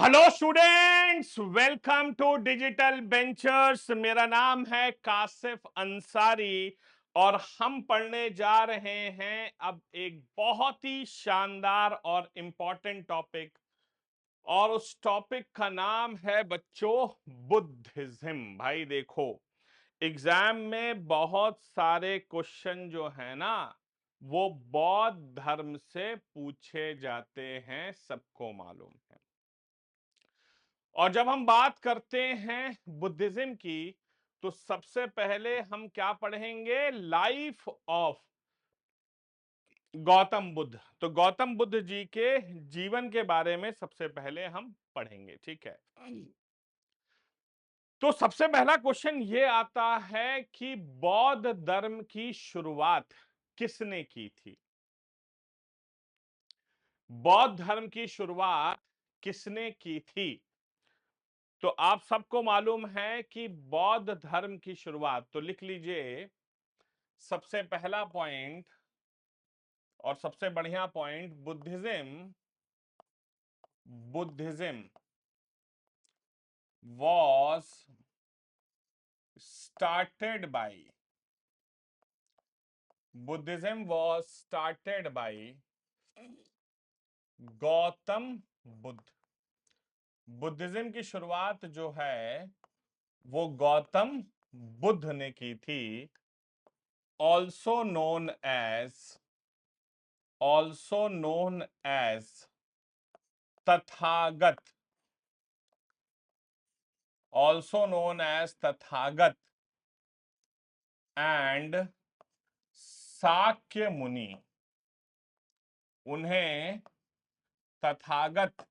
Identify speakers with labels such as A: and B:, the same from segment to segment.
A: Hello students, welcome to digital ventures. मेरा नाम है कासिफ अंसारी और हम पढ़ने जा रहे हैं अब एक बहुत ही शानदार और इम्पोर्टेंट टॉपिक। और उस टॉपिक का नाम है बच्चों बुद्धिज्म। भाई देखो, एग्जाम में बहुत सारे क्वेश्चन जो है ना, वो बौद्ध धर्म से पूछे जाते हैं, सबको मालूम है। और जब हम बात करते हैं बुद्धिज्म की, तो सबसे पहले हम क्या पढ़ेंगे? Life of Gautam Buddha. तो गौतम बुद्ध जी के जीवन के बारे में सबसे पहले हम पढ़ेंगे, ठीक है। तो सबसे पहला क्वेश्चन ये आता है कि बौद्ध धर्म की शुरुआत किसने की थी? बौद्ध धर्म की शुरुआत किसने की थी? तो आप सबको मालूम है कि बौद्ध धर्म की शुरुआत, तो लिख लीजिए सबसे पहला पॉइंट और सबसे बढ़िया point, Buddhism Buddhism was started by Buddhism was started by Gautam Buddha. Buddhism की शुरुआत जो है वो गौतम बुद्ध ने की थी। Also known as also known as Tathagata also known as Tathagata and Shakya Muni. उन्हें तथागत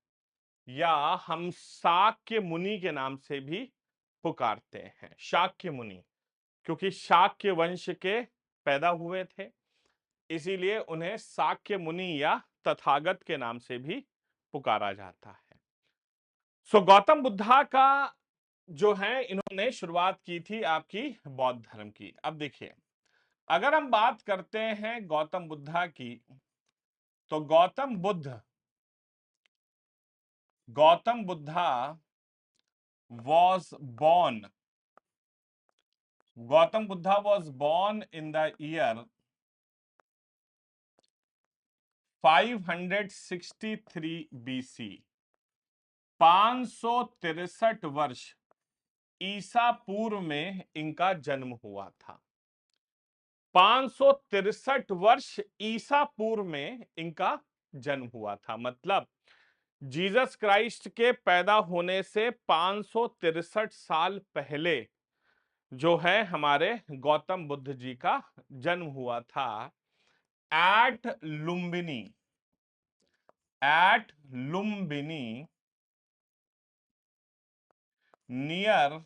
A: या हम शाक्य मुनि के नाम से भी पुकारते हैं। शाक्य मुनि क्योंकि शाक्य वंश के पैदा हुए थे, इसीलिए उन्हें शाक्य मुनि या तथागत के नाम से भी पुकारा जाता है। सो गौतम बुद्धा का जो है, इन्होंने शुरुआत की थी आपकी बौद्ध धर्म की। अब देखिए, अगर हम बात करते हैं गौतम बुद्धा की, तो Gautam Buddha was born Gautam Buddha was born in the year 563 BC। 563 वर्ष ईसा पूर्व में इनका जन्म हुआ था। 563 वर्ष ईसा पूर्व में इनका जन्म हुआ था, मतलब जीसस क्राइस्ट के पैदा होने से 563 साल पहले जो है हमारे गौतम बुद्ध जी का जन्म हुआ था। At Lumbini at Lumbini near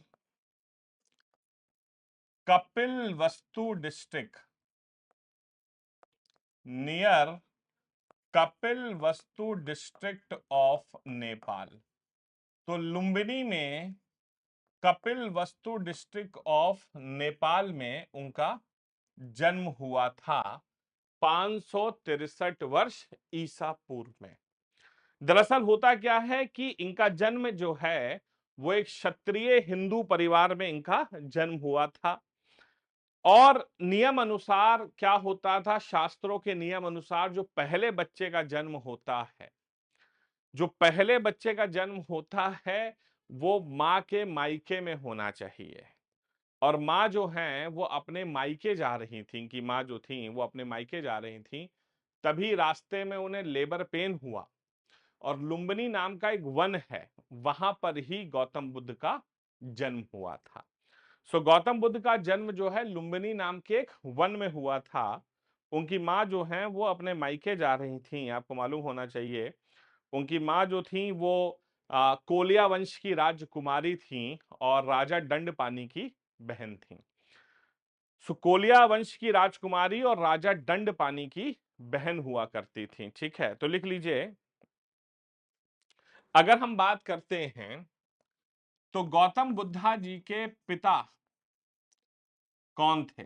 A: Kapilavastu district near Kapilavastu district of Nepal. तो लुम्बिनी में कपिलवस्तु डिस्ट्रिक्ट ऑफ नेपाल में उनका जन्म हुआ था 563 वर्ष ईसा पूर्व में। दरअसल होता क्या है कि इनका जन्म जो है वो एक क्षत्रिय हिंदू परिवार में इनका जन्म हुआ था। और नियम अनुसार क्या होता था, शास्त्रों के नियम अनुसार जो पहले बच्चे का जन्म होता है, जो पहले बच्चे का जन्म होता है, वो माँ के मायके में होना चाहिए। और माँ जो है वो अपने मायके जा रही थी, कि माँ जो थी वो अपने मायके जा रही थी, तभी रास्ते में उन्हें लेबर पेन हुआ। और लुम्बिनी नाम का एक वन है, वहां पर ही गौतम बुद्ध का जन्म हुआ था। सो गौतम बुद्ध का जन्म जो है लुम्बिनी नाम के एक वन में हुआ था। उनकी माँ जो है वो अपने मायके जा रही थी, आपको मालूम होना चाहिए। उनकी माँ जो थी वो कोलिया वंश की राजकुमारी थी और राजा दंडपानी की बहन थी। सो कोलिया वंश की राजकुमारी और राजा दंडपानी की बहन हुआ करती थी, ठीक है। तो लिख लीजिए, अगर हम बात करते हैं तो गौतम बुद्धा जी के पिता कौन थे?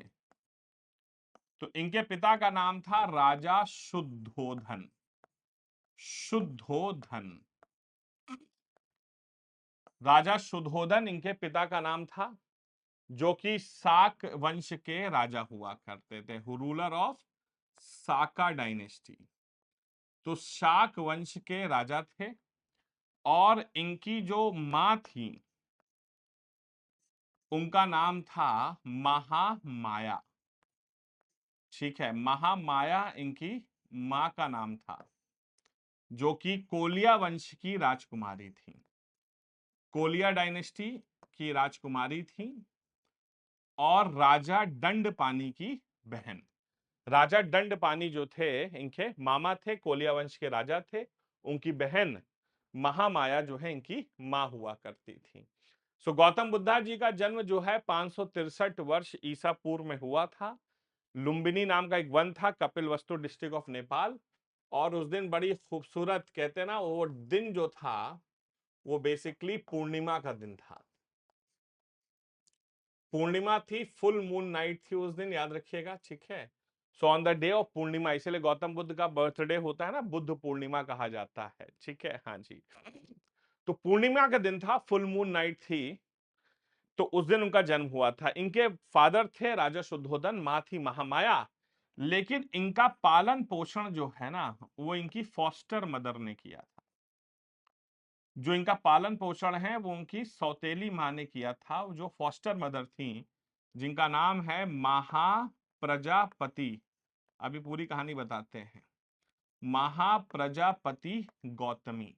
A: तो इनके पिता का नाम था राजा शुद्धोधन। शुद्धोधन राजा शुद्धोधन इनके पिता का नाम था, जो कि शाक वंश के राजा हुआ करते थे, रूलर ऑफ साका डायनेस्टी। तो शाक वंश के राजा थे और इनकी जो मां थी उनका नाम था महामाया। ठीक है, महामाया इनकी मां का नाम था, जो कि कोलिया वंश की राजकुमारी थी, कोलिया डायनेस्टी की राजकुमारी थी और राजा दंडपानी की बहन। राजा दंडपानी जो थे इनके मामा थे, कोलिया वंश के राजा थे, उनकी बहन महामाया जो है इनकी मां हुआ करती थी। सो गौतम बुद्धा जी का जन्म जो है 563 वर्ष ईसा पूर्व में हुआ था। लुम्बिनी नाम का एक वन था, कपिलवस्तु डिस्ट्रिक्ट ऑफ नेपाल। और उस दिन बड़ी खूबसूरत, कहते हैं ना, वो दिन जो था वो बेसिकली पूर्णिमा का दिन था। पूर्णिमा थी, फुल मून नाइट थी उस दिन, याद रखिएगा, ठीक है। So on the day of Purnima, इसलिए गौतम बुद्ध का बर्थडे होता है ना, बुद्ध पूर्णिमा कहा जाता है, ठीक है। हाँ जी, तो पूर्णिमा का दिन था, फुल मून नाइट थी, तो उस दिन उनका जन्म हुआ था। इनके फादर थे राजा शुद्धोधन, मां थी महामाया। लेकिन इनका पालन पोषण जो है ना, वो इनकी फॉस्टर मदर ने किया था। जो इनका पालन पोषण है वो उनकी सौतेली मां ने किया था, जो फॉस्टर मदर थी, जिनका नाम है महाप्रजापति। अभी पूरी कहानी बताते हैं। महाप्रजापति गौतमी,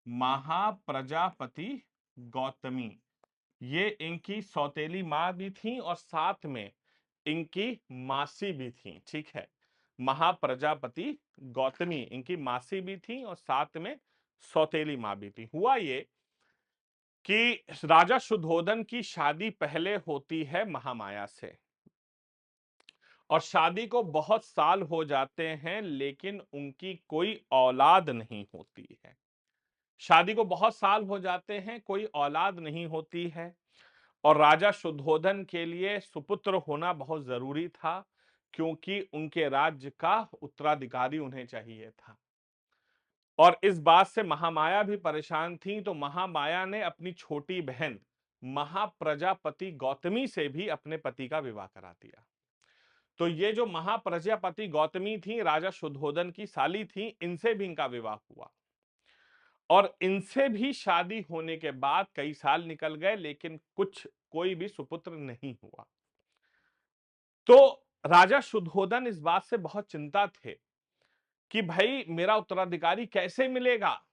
A: महाप्रजापति गौतमी, ये इनकी सौतेली मां भी थी और साथ में इनकी मासी भी थी, ठीक है। महाप्रजापति गौतमी इनकी मासी भी थी और साथ में सौतेली मां भी थी। हुआ ये कि राजा शुद्धोधन की शादी पहले होती है महामाया से, और शादी को बहुत साल हो जाते हैं लेकिन उनकी कोई औलाद नहीं होती है। शादी को बहुत साल हो जाते हैं, कोई औलाद नहीं होती है। और राजा शुद्धोधन के लिए सुपुत्र होना बहुत जरूरी था, क्योंकि उनके राज्य का उत्तराधिकारी उन्हें चाहिए था। और इस बात से महामाया भी परेशान थी, तो महामाया ने अपनी छोटी बहन महाप्रजापति गौतमी से भी अपने पति का विवाह करा दिया। तो ये जो महाप्रजापति गौतमी थी, राजा शुद्धोधन की साली थी, इनसे भी इनका विवाह हुआ। और इनसे भी शादी होने के बाद कई साल निकल गए, लेकिन कोई भी सुपुत्र नहीं हुआ। तो राजा शुद्धोधन इस बात से बहुत चिंता थे कि भाई मेरा उत्तराधिकारी कैसे मिलेगा।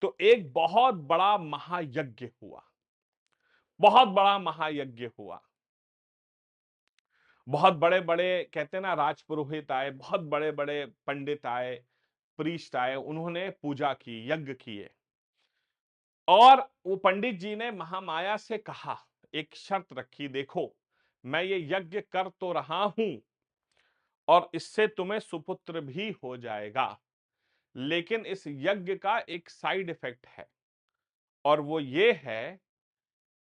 A: तो एक बहुत बड़ा महायज्ञ हुआ, बहुत बड़ा महायज्ञ हुआ। बहुत बड़े बड़े, कहते हैं ना, राजपुरोहित आए, बहुत बड़े बड़े पंडित आए, प्रीस्ट आए, उन्होंने पूजा की, यज्ञ किए। और वो पंडित जी ने महामाया से कहा, एक शर्त रखी, देखो मैं ये यज्ञ कर तो रहा हूं और इससे तुम्हें सुपुत्र भी हो जाएगा, लेकिन इस यज्ञ का एक साइड इफेक्ट है, और वो ये है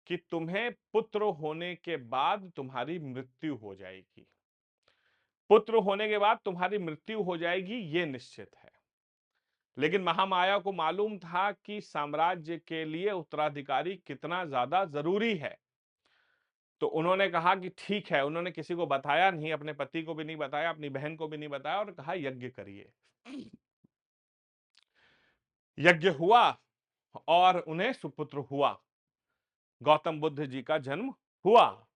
A: कि तुम्हें पुत्र होने के बाद तुम्हारी मृत्यु हो जाएगी। पुत्र होने के बाद तुम्हारी मृत्यु हो जाएगी, ये निश्चित है। लेकिन महामाया को मालूम था कि साम्राज्य के लिए उत्तराधिकारी कितना ज्यादा जरूरी है। तो उन्होंने कहा कि ठीक है, उन्होंने किसी को बताया नहीं, अपने पति को भी नहीं बताया, अपनी बहन को भी नहीं बताया, और कहा यज्ञ करिए। यज्ञ हुआ और उन्हें सुपुत्र हुआ, गौतम बुद्ध जी का जन्म हुआ।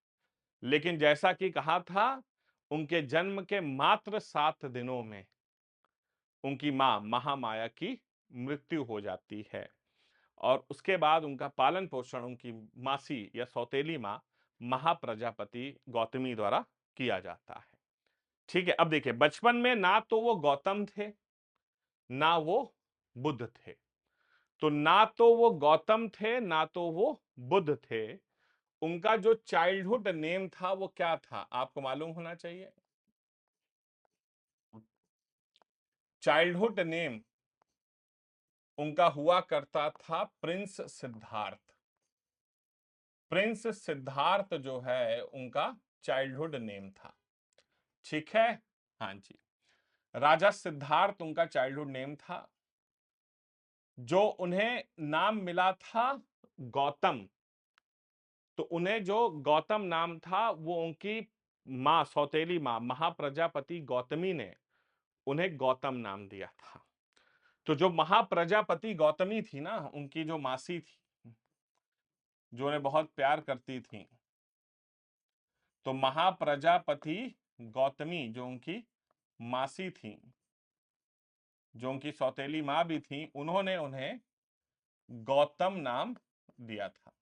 A: लेकिन जैसा कि कहा था, उनके जन्म के मात्र 7 दिनों में उनकी मां महामाया की मृत्यु हो जाती है, और उसके बाद उनका पालन पोषण उनकी मासी या सौतेली मां महाप्रजापति गौतमी द्वारा किया जाता है। ठीक है, अब देखिए, बचपन में ना तो वो गौतम थे ना वो बुद्ध थे। तो ना तो वो गौतम थे ना तो वो बुद्ध थे। उनका जो चाइल्डहुड नेम था वो क्या था, आपको मालूम होना चाहिए। चाइल्डहुड नेम उनका हुआ करता था प्रिंस सिद्धार्थ। प्रिंस सिद्धार्थ जो है उनका चाइल्डहुड नेम था, ठीक है। हाँ जी, राजा सिद्धार्थ उनका चाइल्डहुड नेम था। जो उन्हें नाम मिला था गौतम, तो उन्हें जो गौतम नाम था वो उनकी माँ, सौतेली माँ महाप्रजापति गौतमी ने उन्हें गौतम नाम दिया था। तो जो महाप्रजापति गौतमी थी ना, उनकी जो मासी थी, जो उन्हें बहुत प्यार करती थी, तो महाप्रजापति गौतमी जो उनकी मासी थी, जो उनकी सौतेली माँ भी थी, उन्होंने उन्हें गौतम नाम दिया था।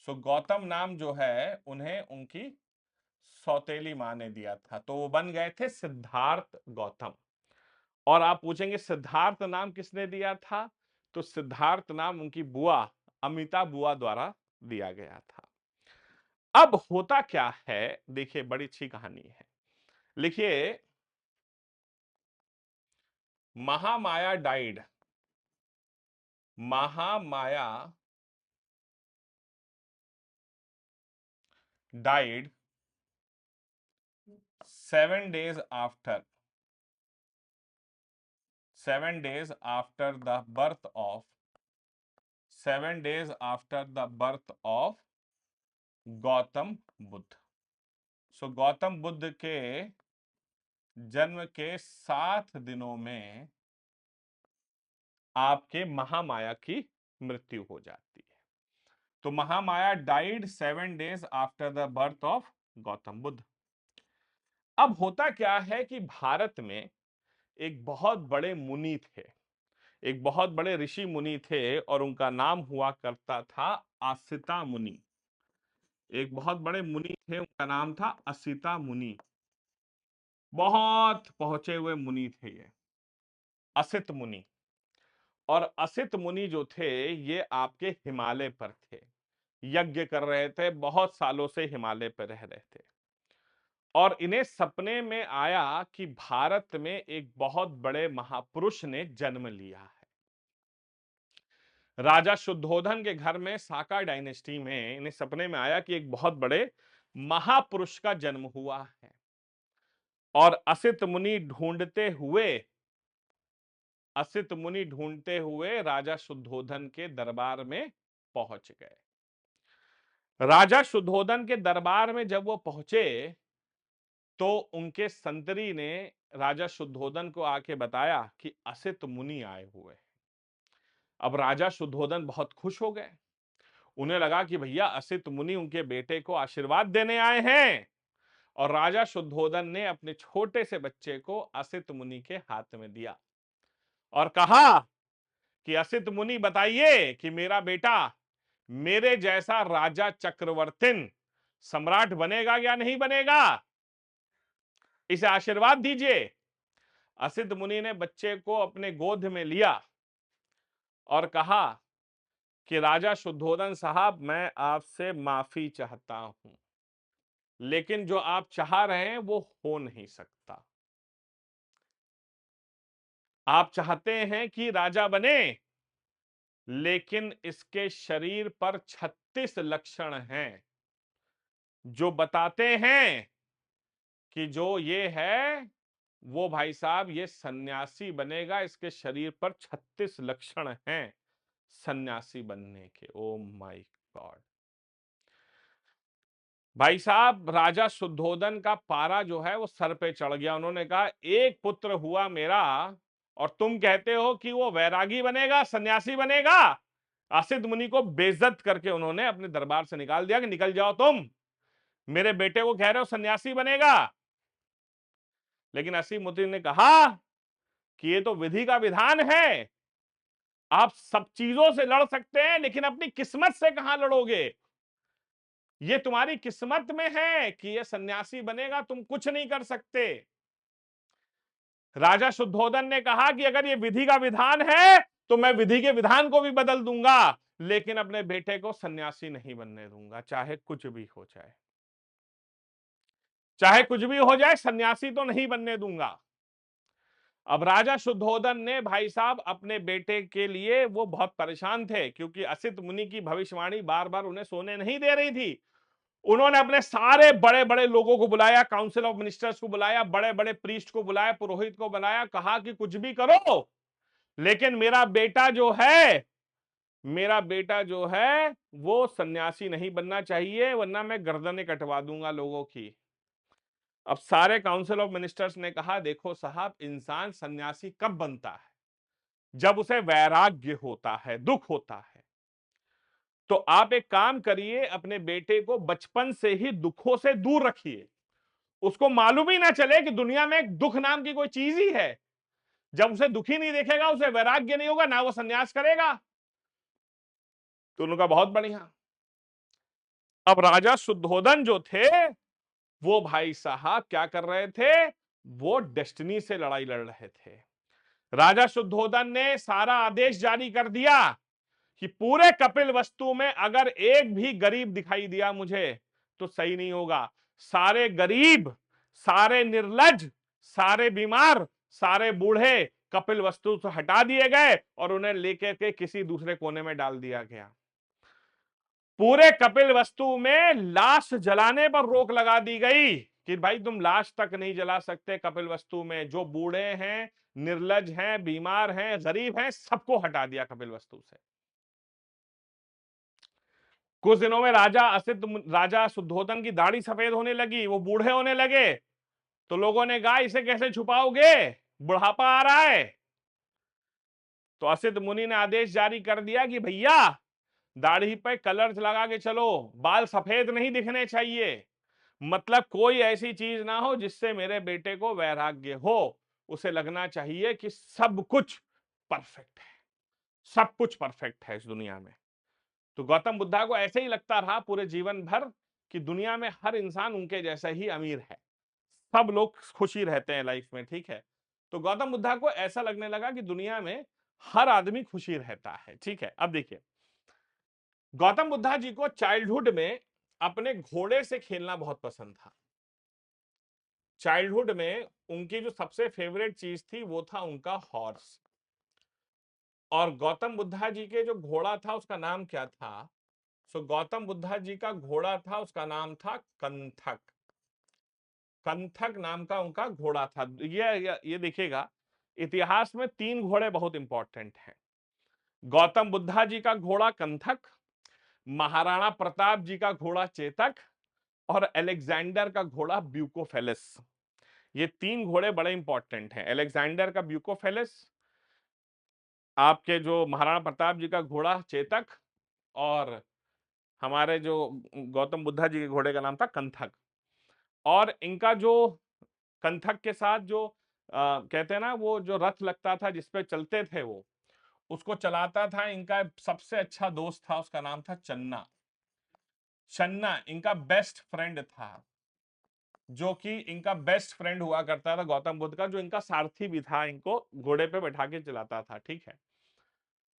A: सो गौतम नाम जो है उन्हें उनकी सौतेली माँ ने दिया था, तो वो बन गए थे सिद्धार्थ गौतम। और आप पूछेंगे सिद्धार्थ नाम किसने दिया था, तो सिद्धार्थ नाम उनकी बुआ अमिता बुआ द्वारा दिया गया था। अब होता क्या है, देखिए बड़ी अच्छी कहानी है। लिखिए, Mahamaya died, Mahamaya died 7 days after 7 days after the birth of 7 days after the birth of Gautam Buddha. So Gautam Buddha के जन्म के 7 दिनों में आपके महामाया की मृत्यु हो जाती है। तो Mahamaya died 7 days after the birth of Gautam Buddha. अब होता क्या है कि भारत में एक बहुत बड़े मुनि थे, एक बहुत बड़े ऋषि मुनि थे, और उनका नाम हुआ करता था असिता मुनि। एक बहुत बड़े मुनि थे, उनका नाम था असिता मुनि। बहुत पहुंचे हुए मुनि थे ये असित मुनि। और असित मुनि जो थे ये आपके हिमालय पर थे, यज्ञ कर रहे थे, बहुत सालों से हिमालय पर रह रहे थे। और इन्हें सपने में आया कि भारत में एक बहुत बड़े महापुरुष ने जन्म लिया है। राजा शुद्धोधन के घर में साका डायनेस्टी में इन्हें सपने में आया कि एक बहुत बड़े महापुरुष का जन्म हुआ है। और असित मुनि ढूंढते हुए राजा शुद्धोधन के दरबार में पहुंच गए। राजा शुद्धोधन के दरबार में जब वो पहुंचे तो उनके संतरी ने राजा शुद्धोधन को आके बताया कि असित मुनि आए हुए हैं। अब राजा शुद्धोधन बहुत खुश हो गए, उन्हें लगा कि भैया असित मुनि उनके बेटे को आशीर्वाद देने आए हैं। और राजा शुद्धोधन ने अपने छोटे से बच्चे को असित मुनि के हाथ में दिया और कहा कि असित मुनि बताइए कि मेरा बेटा मेरे जैसा राजा चक्रवर्तिन सम्राट बनेगा या नहीं बनेगा, इसे आशीर्वाद दीजिए। असित मुनि ने बच्चे को अपने गोद में लिया और कहा कि राजा शुद्धोधन साहब, मैं आपसे माफी चाहता हूं, लेकिन जो आप चाह रहे हैं वो हो नहीं सकता। आप चाहते हैं कि राजा बने, लेकिन इसके शरीर पर 36 लक्षण हैं जो बताते हैं कि जो ये है वो भाई साहब ये सन्यासी बनेगा। इसके शरीर पर 36 लक्षण हैं सन्यासी बनने के। ओ माय गॉड भाई साहब, राजा शुद्धोधन का पारा जो है वो सर पे चढ़ गया। उन्होंने कहा एक पुत्र हुआ मेरा और तुम कहते हो कि वो वैरागी बनेगा, सन्यासी बनेगा। असित मुनि को बेइज्जत करके उन्होंने अपने दरबार से निकाल दिया कि निकल जाओ तुम, मेरे बेटे को कह रहे हो सन्यासी बनेगा। लेकिन असित मुनि ने कहा कि ये तो विधि का विधान है, आप सब चीजों से लड़ सकते हैं लेकिन अपनी किस्मत से कहां लड़ोगे। ये तुम्हारी किस्मत में है कि ये सन्यासी बनेगा, तुम कुछ नहीं कर सकते। राजा शुद्धोधन ने कहा कि अगर ये विधि का विधान है तो मैं विधि के विधान को भी बदल दूंगा, लेकिन अपने बेटे को सन्यासी नहीं बनने दूंगा, चाहे कुछ भी हो जाए। चाहे कुछ भी हो जाए, सन्यासी तो नहीं बनने दूंगा। अब राजा शुद्धोधन ने भाई साहब अपने बेटे के लिए वो बहुत परेशान थे, क्योंकि असित मुनि की भविष्यवाणी बार बार उन्हें सोने नहीं दे रही थी। उन्होंने अपने सारे बड़े बड़े लोगों को बुलाया, काउंसिल ऑफ मिनिस्टर्स को बुलाया, बड़े बड़े प्रीस्ट को बुलाया, पुरोहित को बुलाया, कहा कि कुछ भी करो लेकिन मेरा बेटा जो है वो सन्यासी नहीं बनना चाहिए, वरना मैं गर्दनें कटवा दूंगा लोगों की। अब सारे काउंसिल ऑफ मिनिस्टर्स ने कहा, देखो साहब, इंसान सन्यासी कब बनता है? जब उसे वैराग्य होता है, दुख होता है। तो आप एक काम करिए, अपने बेटे को बचपन से ही दुखों से दूर रखिए, उसको मालूम ही ना चले कि दुनिया में एक दुख नाम की कोई चीज ही है। जब उसे दुखी नहीं देखेगा, उसे वैराग्य नहीं होगा, ना वो सन्यास करेगा। तो उनका बहुत बढ़िया। अब राजा शुद्धोधन जो थे, वो भाई साहब क्या कर रहे थे? वो डेस्टिनी से लड़ाई लड़ रहे थे। राजा शुद्धोधन ने सारा आदेश जारी कर दिया कि पूरे कपिल वस्तु में अगर एक भी गरीब दिखाई दिया मुझे तो सही नहीं होगा। सारे गरीब, सारे निर्लज, सारे बीमार, सारे बूढ़े कपिल वस्तु से हटा दिए गए और उन्हें लेकर के किसी दूसरे कोने में डाल दिया गया। पूरे कपिल वस्तु में लाश जलाने पर रोक लगा दी गई कि भाई तुम लाश तक नहीं जला सकते कपिल वस्तु में। जो बूढ़े हैं, निर्लज हैं, बीमार हैं, गरीब हैं, सबको हटा दिया कपिल वस्तु से। कुछ दिनों में राजा शुद्धोधन की दाढ़ी सफेद होने लगी, वो बूढ़े होने लगे। तो लोगों ने कहा, इसे कैसे छुपाओगे, बुढ़ापा आ रहा है। तो असित मुनि ने आदेश जारी कर दिया कि भैया दाढ़ी पे कलर लगा के चलो, बाल सफेद नहीं दिखने चाहिए। मतलब कोई ऐसी चीज ना हो जिससे मेरे बेटे को वैराग्य हो। उसे लगना चाहिए कि सब कुछ परफेक्ट है, सब कुछ परफेक्ट है इस दुनिया में। तो गौतम बुद्धा को ऐसे ही लगता रहा पूरे जीवन भर कि दुनिया में हर इंसान उनके जैसा ही अमीर है, सब लोग खुशी रहते हैं लाइफ में, ठीक है। तो गौतम बुद्धा को ऐसा लगने लगा कि दुनिया में हर आदमी खुशी रहता है, ठीक है। अब देखिए, गौतम बुद्धा जी को चाइल्डहुड में अपने घोड़े से खेलना बहुत पसंद था। चाइल्डहुड में उनकी जो सबसे फेवरेट चीज थी वो था उनका हॉर्स। और गौतम बुद्धा जी के जो घोड़ा था उसका नाम क्या था? सो गौतम बुद्धा जी का घोड़ा था, उसका नाम था कंथक। कंथक नाम का उनका घोड़ा था। ये देखिएगा, इतिहास में 3 घोड़े बहुत इंपॉर्टेंट हैं। गौतम बुद्धा जी का घोड़ा कंथक, महाराणा प्रताप जी का घोड़ा चेतक, और अलेक्जेंडर का घोड़ा ब्यूकोफेलिस। ये 3 घोड़े बड़े इंपॉर्टेंट हैं। अलेक्जेंडर का ब्यूकोफेलिस, आपके जो महाराणा प्रताप जी का घोड़ा चेतक, और हमारे जो गौतम बुद्धा जी के घोड़े का नाम था कंथक। और इनका जो कंथक के साथ जो कहते हैं ना, वो जो रथ लगता था जिसपे चलते थे वो, उसको चलाता था इनका सबसे अच्छा दोस्त था, उसका नाम था चन्ना। चन्ना इनका बेस्ट फ्रेंड था, जो कि इनका बेस्ट फ्रेंड हुआ करता था गौतम बुद्ध का, जो इनका सारथी भी था, इनको घोड़े पे बैठा के चलाता था, ठीक है।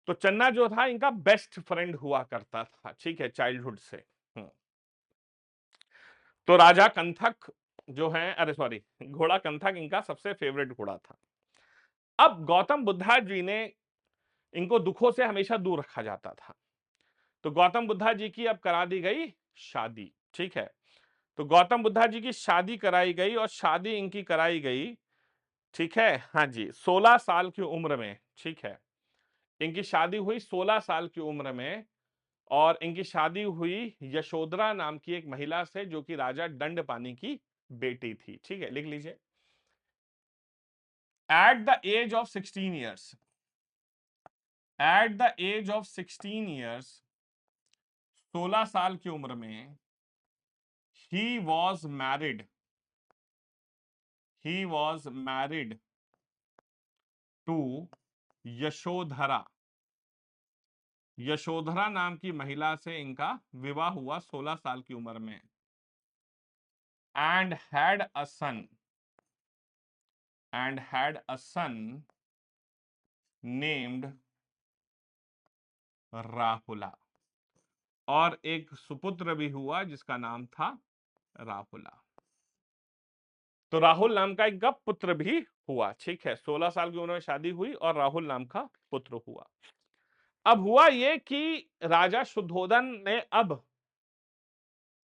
A: तो चन्ना जो था इनका बेस्ट फ्रेंड हुआ करता था, ठीक है, चाइल्डहुड से। तो राजा कंथक जो है, अरे सॉरी, घोड़ा कंथक इनका सबसे फेवरेट घोड़ा था। अब गौतम बुद्धा जी ने, इनको दुखों से हमेशा दूर रखा जाता था, तो गौतम बुद्धा जी की अब करा दी गई शादी, ठीक है। तो गौतम बुद्धा जी की शादी कराई गई, और शादी इनकी कराई गई, ठीक है, हाँ जी, 16 साल की उम्र में, ठीक है। इनकी शादी हुई 16 साल की उम्र में, और इनकी शादी हुई यशोधरा नाम की एक महिला से, जो कि राजा दंडपानी की बेटी थी, ठीक है, लिख लीजिए। At the age of 16 years, at the age of 16 years, 16 साल की उम्र में, he was married, he was married to Yashodhara. Yashodhara नाम की महिला से इनका विवाह हुआ 16 साल की उम्र में। And had a son, and had a son named Rahula, और एक सुपुत्र भी हुआ जिसका नाम था राहुला। तो राहुल नाम का एक पुत्र भी हुआ, ठीक है। 16 साल की उम्र में शादी हुई और राहुल नाम का पुत्र हुआ। अब हुआ ये कि राजा शुद्धोधन ने अब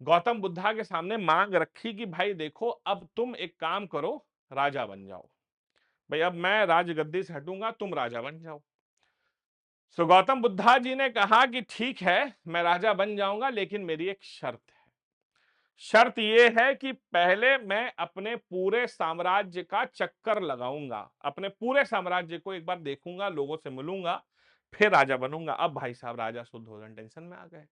A: गौतम बुद्धा के सामने मांग रखी कि भाई देखो, अब तुम एक काम करो, राजा बन जाओ। भाई अब मैं राजगद्दी से हटूंगा, तुम राजा बन जाओ। सो गौतम बुद्धा जी ने कहा कि ठीक है, मैं राजा बन जाऊंगा, लेकिन मेरी एक शर्त है। शर्त यह है कि पहले मैं अपने पूरे साम्राज्य का चक्कर लगाऊंगा, अपने पूरे साम्राज्य को एक बार देखूंगा, लोगों से मिलूंगा, फिर राजा बनूंगा। अब भाई साहब राजा शुद्धोधन टेंशन में आ गए।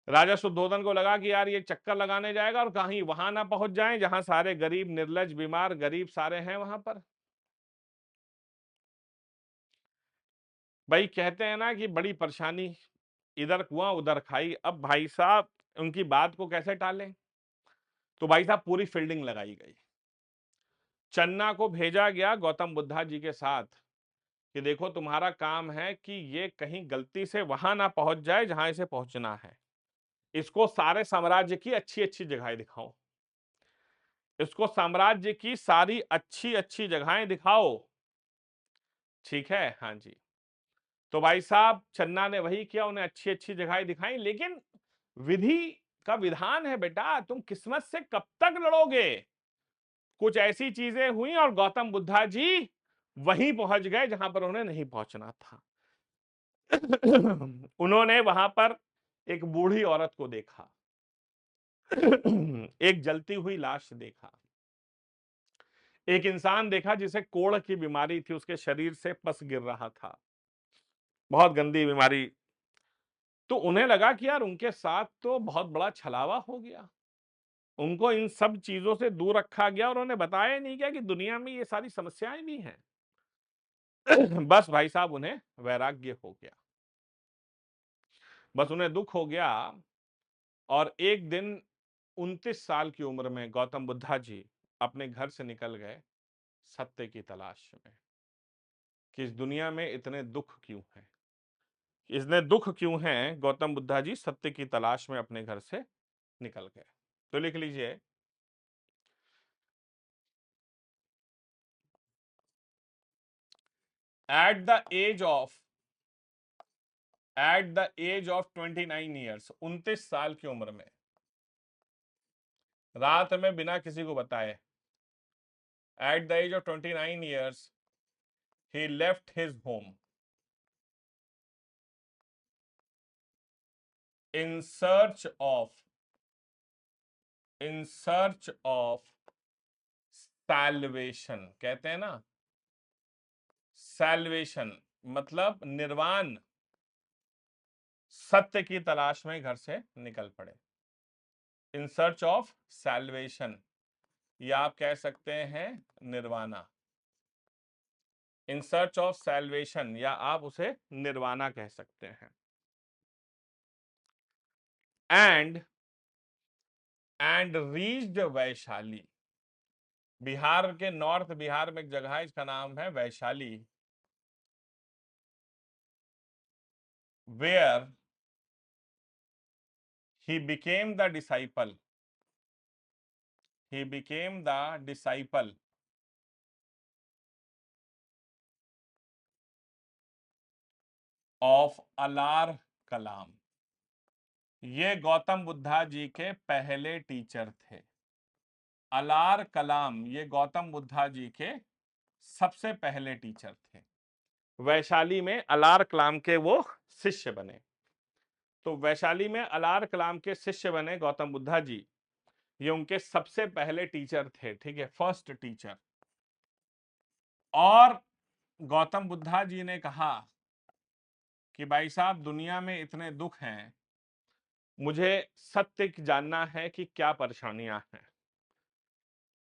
A: राजा शुद्धोधन को लगा कि यार ये चक्कर लगाने जाएगा और कहीं वहां ना पहुंच जाए जहां सारे गरीब, निर्लज, बीमार, गरीब सारे हैं वहां पर। भाई कहते हैं ना कि बड़ी परेशानी, इधर कुआं उधर खाई। अब भाई साहब उनकी बात को कैसे टालें? तो भाई साहब पूरी फील्डिंग लगाई गई। चन्ना को भेजा गया गौतम बुद्धा जी के साथ कि देखो तुम्हारा काम है कि ये कहीं गलती से वहां ना पहुंच जाए जहां इसे पहुंचना है। इसको सारे साम्राज्य की अच्छी अच्छी जगहें दिखाओ, इसको साम्राज्य की सारी अच्छी अच्छी जगहें दिखाओ। ठीक है, हाँ जी। तो भाई साहब चन्ना ने वही किया, उन्हें अच्छी अच्छी जगहें दिखाई, लेकिन विधि का विधान है बेटा, तुम किस्मत से कब तक लड़ोगे? कुछ ऐसी चीजें हुई और गौतम बुद्धा जी वहीं पहुंच गए जहां पर उन्हें नहीं पहुंचना था। उन्होंने वहां पर एक बूढ़ी औरत को देखा, एक जलती हुई लाश देखा, एक इंसान देखा जिसे कोढ़ की बीमारी थी, उसके शरीर से पस गिर रहा था, बहुत गंदी बीमारी। तो उन्हें लगा कि यार उनके साथ तो बहुत बड़ा छलावा हो गया, उनको इन सब चीजों से दूर रखा गया और उन्हें बताया नहीं गया कि दुनिया में ये सारी समस्याएं भी हैं। बस भाई साहब उन्हें वैराग्य हो गया, बस उन्हें दुख हो गया। और एक दिन 29 साल की उम्र में गौतम बुद्धा जी अपने घर से निकल गए सत्य की तलाश में, कि इस दुनिया में इतने दुख क्यों हैं, इतने दुख क्यों हैं। गौतम बुद्धा जी सत्य की तलाश में अपने घर से निकल गए। तो लिख लीजिए, at the age of at the age of 29 years, 29 साल की उम्र में, रात में बिना किसी को बताए, at the age of 29 years he left his home in search of in search of salvation। कहते हैं ना, salvation मतलब निर्वाण, सत्य की तलाश में घर से निकल पड़े। इन सर्च ऑफ salvation, या आप कह सकते हैं nirvana. In search of salvation, या आप उसे निर्वाणा कह सकते हैं। एंड रीच्ड वैशाली, बिहार के नॉर्थ बिहार में एक जगह है, इसका नाम है Vaishali, where he became the disciple he became the disciple of अलार कलाम। ये गौतम बुद्धा जी के पहले टीचर थे। अलार कलाम ये गौतम बुद्धा जी के सबसे पहले टीचर थे। वैशाली में अलार कलाम के वो शिष्य बने। तो वैशाली में अलार कलाम के शिष्य बने गौतम बुद्धा जी, ये उनके सबसे पहले टीचर थे। ठीक है, फर्स्ट टीचर। और गौतम बुद्धा जी ने कहा कि भाई साहब दुनिया में इतने दुख हैं, मुझे सत्य जानना है कि क्या परेशानियां हैं।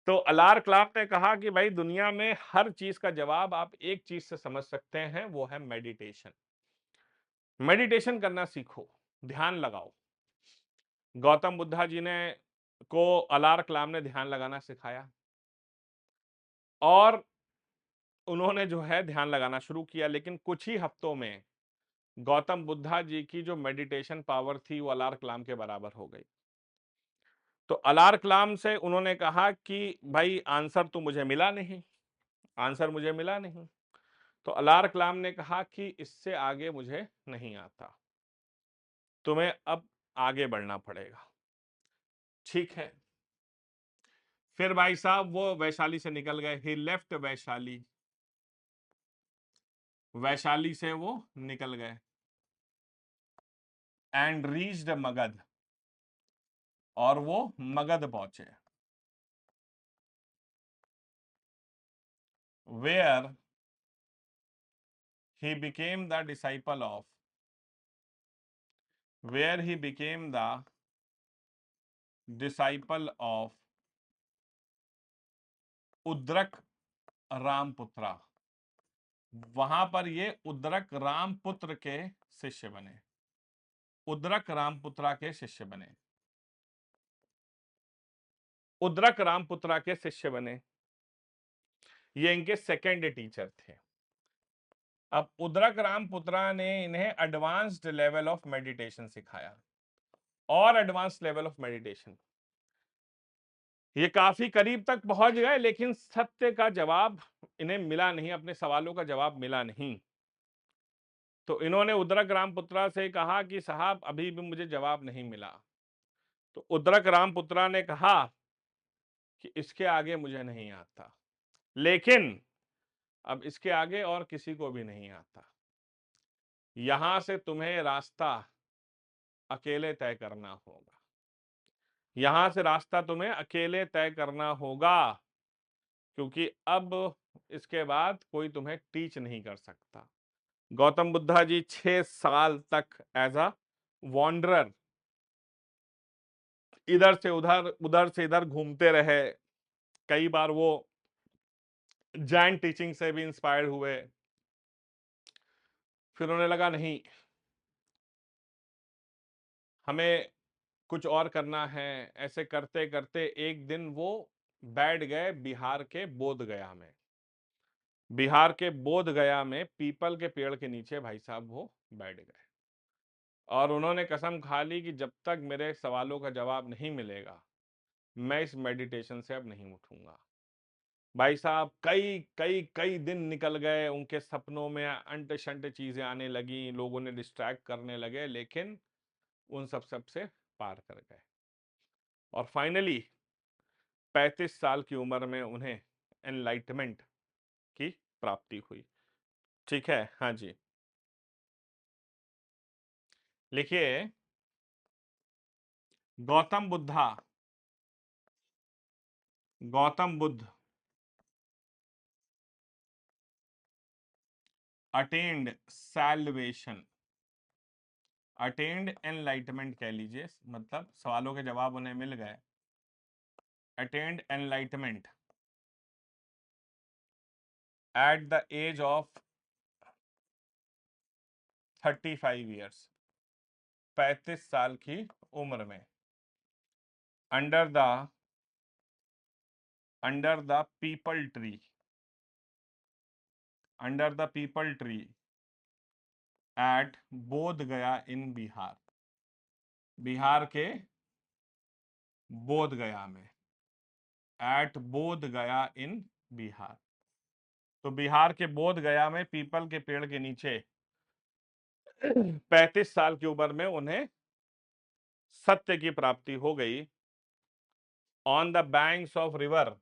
A: तो अलार कलाम ने कहा कि भाई दुनिया में हर चीज का जवाब आप एक चीज से समझ सकते हैं, वो है मेडिटेशन। मेडिटेशन करना सीखो, ध्यान लगाओ। गौतम बुद्धा जी ने को अलार कलाम ने ध्यान लगाना सिखाया और उन्होंने जो है ध्यान लगाना शुरू किया। लेकिन कुछ ही हफ्तों में गौतम बुद्धा जी की जो मेडिटेशन पावर थी वो अलार कलाम के बराबर हो गई। तो अलार कलाम से उन्होंने कहा कि भाई आंसर तो मुझे मिला नहीं, आंसर मुझे मिला नहीं। तो अलार कलाम ने कहा कि इससे आगे मुझे नहीं आता, तुम्हें अब आगे बढ़ना पड़ेगा। ठीक है, फिर भाई साहब वो वैशाली से निकल गए, ही लेफ्ट वैशाली, वैशाली से वो निकल गए, एंड रीच्ड मगध, और वो मगध पहुंचे, where he became the disciple of, where he became the disciple of उद्रक रामपुत्रा, वहां पर ये उद्रक रामपुत्र के शिष्य बने, उद्रक रामपुत्रा के शिष्य बने, उद्रक रामपुत्रा के शिष्य बने, ये इनके सेकेंड टीचर थे। अब उद्रक रामपुत्रा ने इन्हें एडवांस्ड लेवल ऑफ मेडिटेशन सिखाया, और एडवांस लेवल ऑफ मेडिटेशन, ये काफी करीब तक पहुंच गए, लेकिन सत्य का जवाब इन्हें मिला नहीं, अपने सवालों का जवाब मिला नहीं। तो इन्होंने उद्रक रामपुत्रा से कहा कि साहब अभी भी मुझे जवाब नहीं मिला। तो उद्रक रामपुत्रा ने कहा कि इसके आगे मुझे नहीं आता, लेकिन अब इसके आगे और किसी को भी नहीं आता, यहां से तुम्हें रास्ता अकेले तय करना होगा, यहां से रास्ता तुम्हें अकेले तय करना होगा, क्योंकि अब इसके बाद कोई तुम्हें टीच नहीं कर सकता। गौतम बुद्धा जी 6 साल तक एज अ वॉन्डरर इधर से उधर, उधर से इधर घूमते रहे। कई बार वो जैन टीचिंग से भी इंस्पायर्ड हुए, फिर उन्हें लगा नहीं, हमें कुछ और करना है। ऐसे करते करते एक दिन वो बैठ गए बिहार के बोध गया में, बिहार के बोध गया में पीपल के पेड़ के नीचे भाई साहब वो बैठ गए, और उन्होंने कसम खा ली कि जब तक मेरे सवालों का जवाब नहीं मिलेगा, मैं इस मेडिटेशन से अब नहीं उठूंगा। भाई साहब कई कई कई दिन निकल गए, उनके सपनों में अंट शंट चीजें आने लगी, लोगों ने डिस्ट्रैक्ट करने लगे, लेकिन उन सब से पार कर गए, और फाइनली 35 साल की उम्र में उन्हें एनलाइटमेंट की प्राप्ति हुई। ठीक है, हाँ जी, लिखिए, Gautam Buddha, Gautam Buddha attained salvation, attained enlightenment कह लीजिए, मतलब सवालों के जवाब उन्हें मिल गए, attained enlightenment at the age of 35 years, 35 साल की उम्र में, under the peepal tree, under the peepal tree at Bodh Gaya इन बिहार, बिहार के बोध गया में, एट बोध गया इन बिहार। तो बिहार के बोध गया में पीपल के पेड़ के नीचे 35 साल की उम्र में उन्हें सत्य की प्राप्ति हो गई। On the banks of river,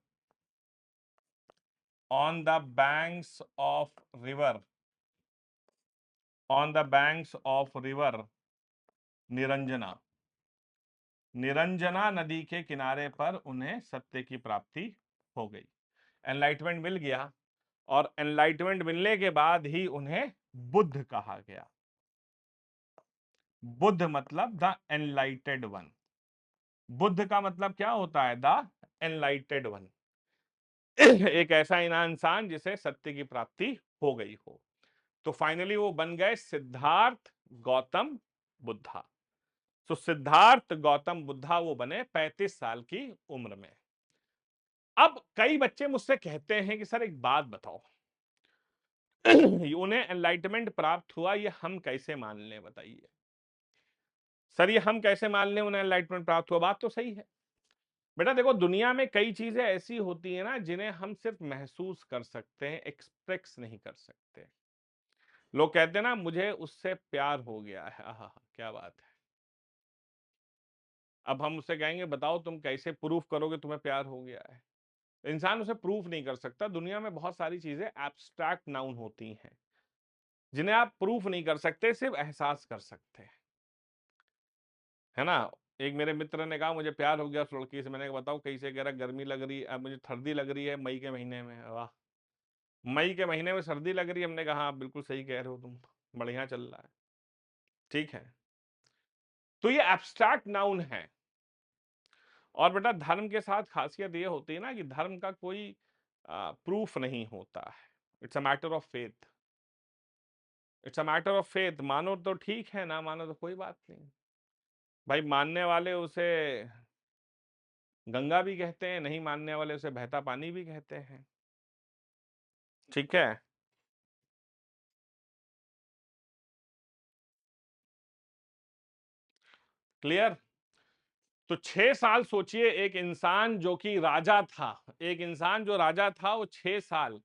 A: on the banks of river, on the banks of river Niranjana, Niranjana नदी के किनारे पर उन्हें सत्य की प्राप्ति हो गई, एनलाइटमेंट मिल गया, और एनलाइटमेंट मिलने के बाद ही उन्हें बुद्ध कहा गया। बुद्ध मतलब द एनलाइटेड वन, बुद्ध का मतलब क्या होता है? द एनलाइटेड वन, एक ऐसा इंसान जिसे सत्य की प्राप्ति हो गई हो। तो फाइनली वो बन गए सिद्धार्थ गौतम बुद्धा। तो सिद्धार्थ गौतम बुद्धा वो बने 35 साल की उम्र में। अब कई बच्चे मुझसे कहते हैं कि सर एक बात बताओ, उन्हें एनलाइटमेंट प्राप्त हुआ, ये हम कैसे मान लें, बताइए सर, ये हम कैसे मान लें उन्हें एनलाइटमेंट प्राप्त हुआ? बात तो सही है बेटा, देखो दुनिया में कई चीजें ऐसी होती है ना जिन्हें हम सिर्फ महसूस कर सकते हैं, एक्सप्रेस नहीं कर सकते। लोग कहते हैं ना मुझे उससे प्यार हो गया है, आहा क्या बात है। अब हम उससे कहेंगे बताओ तुम कैसे प्रूफ करोगे तुम्हें प्यार हो गया है, इंसान उसे प्रूफ नहीं कर सकता। दुनिया में बहुत सारी चीजें एब्स्ट्रैक्ट नाउन होती हैं जिन्हें आप प्रूफ नहीं कर सकते, सिर्फ एहसास कर सकते हैं, है ना। एक मेरे मित्र ने कहा मुझे प्यार हो गया उस लड़की से। मैंने कहा बताओ कैसे? कह रहा गर्मी लग रही है, अब मुझे सर्दी लग रही है मई के महीने में। वाह, मई के महीने में सर्दी लग रही है। हमने कहा हाँ बिल्कुल सही कह रहे हो तुम, बढ़िया चल रहा है, ठीक है। तो ये एब्स्ट्रैक्ट नाउन है। और बेटा धर्म के साथ खासियत ये होती है ना कि धर्म का कोई प्रूफ नहीं होता है। It's a matter of faith, it's a matter of faith. मानो तो ठीक है, ना मानो तो कोई बात नहीं। भाई मानने वाले उसे गंगा भी कहते हैं, नहीं मानने वाले उसे बहता पानी भी कहते हैं, ठीक है। क्लियर? तो 6 साल सोचिए, एक इंसान जो कि राजा था, एक इंसान जो राजा था, वो 6 साल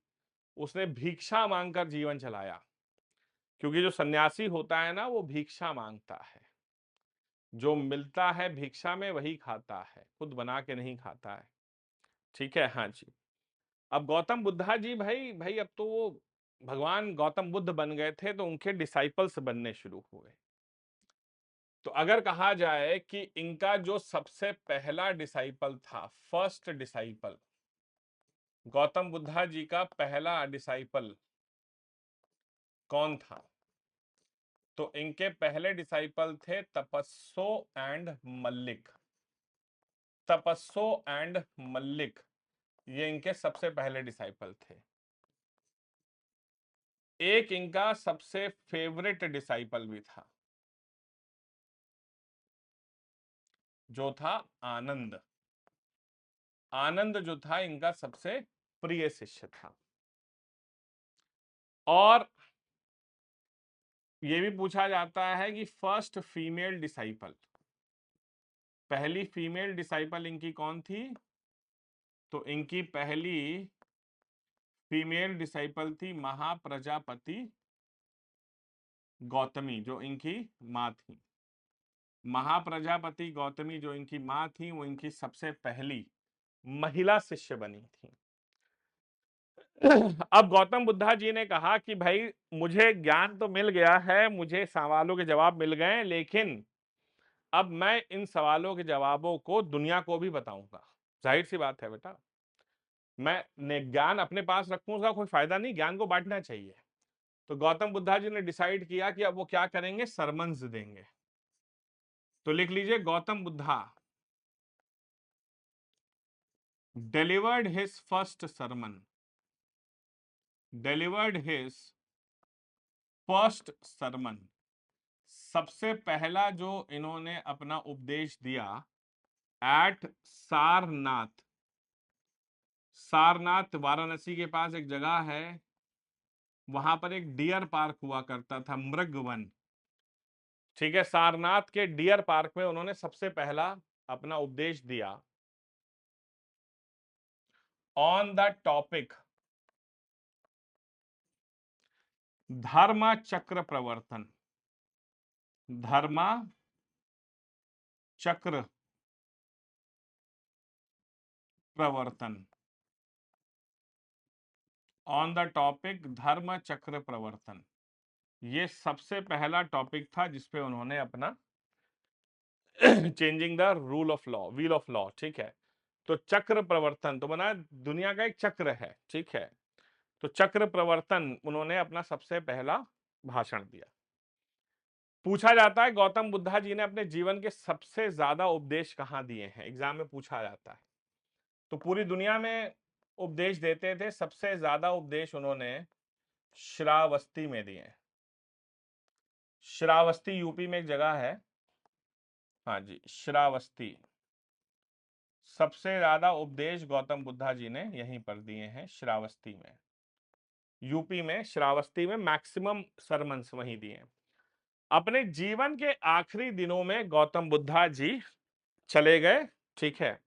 A: उसने भिक्षा मांगकर जीवन चलाया। क्योंकि जो सन्यासी होता है ना, वो भिक्षा मांगता है, जो मिलता है भिक्षा में वही खाता है, खुद बना के नहीं खाता है, ठीक है। हाँ जी। अब गौतम बुद्धा जी, भाई भाई अब तो वो भगवान गौतम बुद्ध बन गए थे, तो उनके डिसाइपल्स बनने शुरू हुए। तो अगर कहा जाए कि इनका जो सबसे पहला डिसाइपल था, फर्स्ट डिसाइपल, गौतम बुद्धा जी का पहला डिसाइपल कौन था? तो इनके पहले डिसाइपल थे तपस्सो एंड मल्लिक। तपस्सो एंड मल्लिक, ये इनके सबसे पहले डिसाइपल थे। एक इनका सबसे फेवरेट डिसाइपल भी था, जो था आनंद। आनंद जो था इनका सबसे प्रिय शिष्य था। और यह भी पूछा जाता है कि फर्स्ट फीमेल डिसाइपल, पहली फीमेल डिसाइपल इनकी कौन थी? तो इनकी पहली फीमेल डिसाइपल थी महाप्रजापति गौतमी, जो इनकी माँ थी। महाप्रजापति गौतमी जो इनकी माँ थी, वो इनकी सबसे पहली महिला शिष्य बनी थी। अब गौतम बुद्धा जी ने कहा कि भाई मुझे ज्ञान तो मिल गया है, मुझे सवालों के जवाब मिल गए, लेकिन अब मैं इन सवालों के जवाबों को दुनिया को भी बताऊंगा। जाहिर सी बात है बेटा, मैं ज्ञान अपने पास रखूंगा कोई फायदा नहीं, ज्ञान को बांटना चाहिए। तो गौतम बुद्धा जी ने डिसाइड किया कि अब वो क्या करेंगे, सरमन्स देंगे। तो लिख लीजिए, Gautam Buddha delivered his first sermon, delivered his first sermon. सबसे पहला जो इन्होंने अपना उपदेश दिया एट सारनाथ। सारनाथ वाराणसी के पास एक जगह है, वहां पर एक डियर पार्क हुआ करता था, मृगवन, ठीक है। सारनाथ के डियर पार्क में उन्होंने सबसे पहला अपना उपदेश दिया ऑन द टॉपिक धर्म चक्र प्रवर्तन। धर्मा चक्र प्रवर्तन, ऑन द टॉपिक धर्म चक्र प्रवर्तन, ये सबसे पहला टॉपिक था जिसपे उन्होंने अपना changing the rule of law, wheel of law, ठीक है। तो चक्र प्रवर्तन तो बना दुनिया का एक चक्र है, ठीक है। तो चक्र प्रवर्तन उन्होंने अपना सबसे पहला भाषण दिया। पूछा जाता है गौतम बुद्धा जी ने अपने जीवन के सबसे ज्यादा उपदेश कहाँ दिए हैं, एग्जाम में पूछा जाता है। तो पूरी दुनिया में उपदेश देते थे, सबसे ज्यादा उपदेश उन्होंने श्रावस्ती में दिए। श्रावस्ती यूपी में एक जगह है, हाँ जी, श्रावस्ती। सबसे ज्यादा उपदेश गौतम बुद्धा जी ने यहीं पर दिए हैं, श्रावस्ती में। यूपी में श्रावस्ती में मैक्सिमम सरमन्स वहीं दिए। अपने जीवन के आखिरी दिनों में गौतम बुद्धा जी चले गए, ठीक है।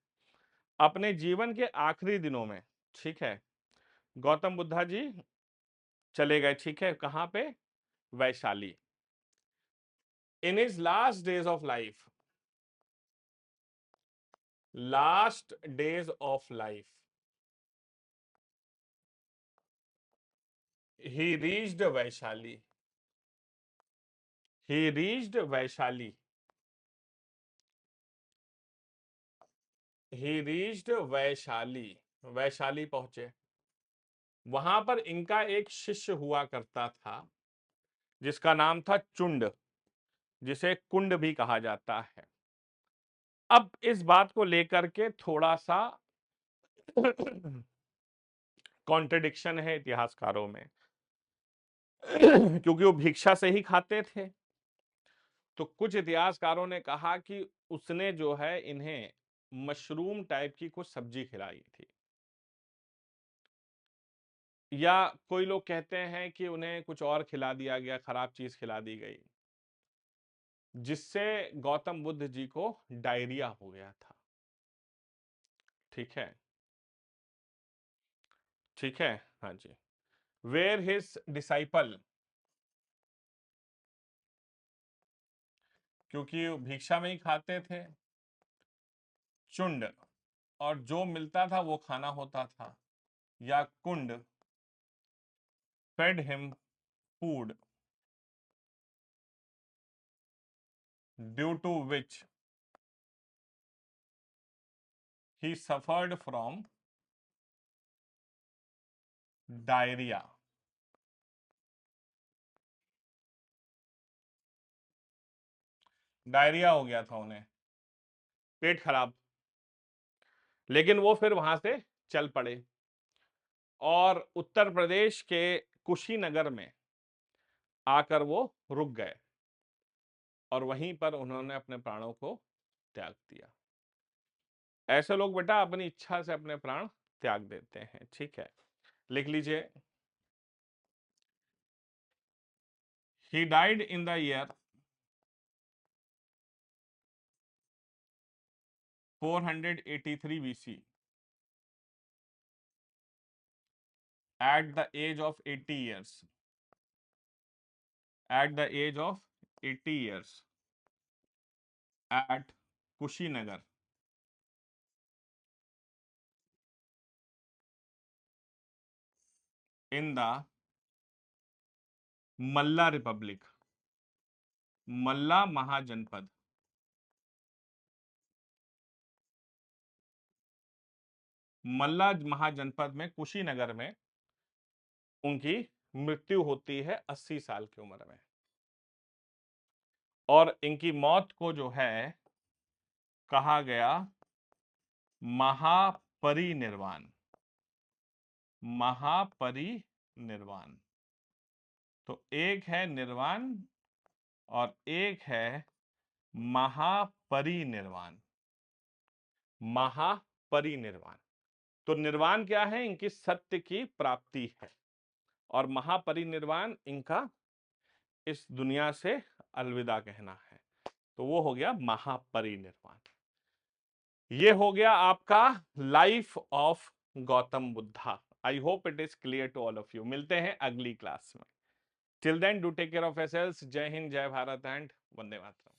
A: अपने जीवन के आखिरी दिनों में, ठीक है, गौतम बुद्धा जी चले गए, ठीक है। कहां पे? Vaishali. In his last days of life, last days of life, he reached Vaishali, he reached Vaishali, he reached Vaishali, Vaishali पहुंचे। वहां पर इनका एक शिष्य हुआ करता था जिसका नाम था चुंड, जिसे कुंड भी कहा जाता है। अब इस बात को लेकर के थोड़ा सा कॉन्ट्रडिक्शन है इतिहासकारों में क्योंकि वो भिक्षा से ही खाते थे। तो कुछ इतिहासकारों ने कहा कि उसने जो है इन्हें मशरूम टाइप की कुछ सब्जी खिलाई थी, या कोई लोग कहते हैं कि उन्हें कुछ और खिला दिया गया, खराब चीज खिला दी गई, जिससे गौतम बुद्ध जी को डायरिया हो गया था। ठीक है, ठीक है, हाँ जी। वेयर हिज डिसाइपल, क्योंकि वो भिक्षा में ही खाते थे, चुंड, और जो मिलता था वो खाना होता था, या कुंड, fed him food, due to which he suffered from diarrhoea. Diarrhoea हो गया था उन्हें, पेट खराब, लेकिन वो फिर वहां से चल पड़े और उत्तर प्रदेश के कुशीनगर में आकर वो रुक गए और वहीं पर उन्होंने अपने प्राणों को त्याग दिया। ऐसे लोग बेटा अपनी इच्छा से अपने प्राण त्याग देते हैं। ठीक है, लिख लीजिए। He died in the year 483 BC at the age of 80 years, at the age of 80 years at Kushinagar in the Malla republic, Malla Mahajanapada, Malla Mahajanapada में कुशीनगर में उनकी मृत्यु होती है 80 साल की उम्र में। और इनकी मौत को जो है कहा गया महापरिनिर्वाण, महापरिनिर्वाण। तो एक है निर्वाण और एक है महापरिनिर्वाण, महापरिनिर्वाण। तो निर्वाण क्या है? इनकी सत्य की प्राप्ति है, और महापरिनिर्वाण इनका इस दुनिया से अलविदा कहना है। तो वो हो गया महापरिनिर्वाण। ये हो गया आपका life of Gautam Buddha. I hope it is clear to all of you. मिलते हैं अगली क्लास में। Till then do take care of yourselves. जय हिंद, जय भारत एंड वंदे मातरम।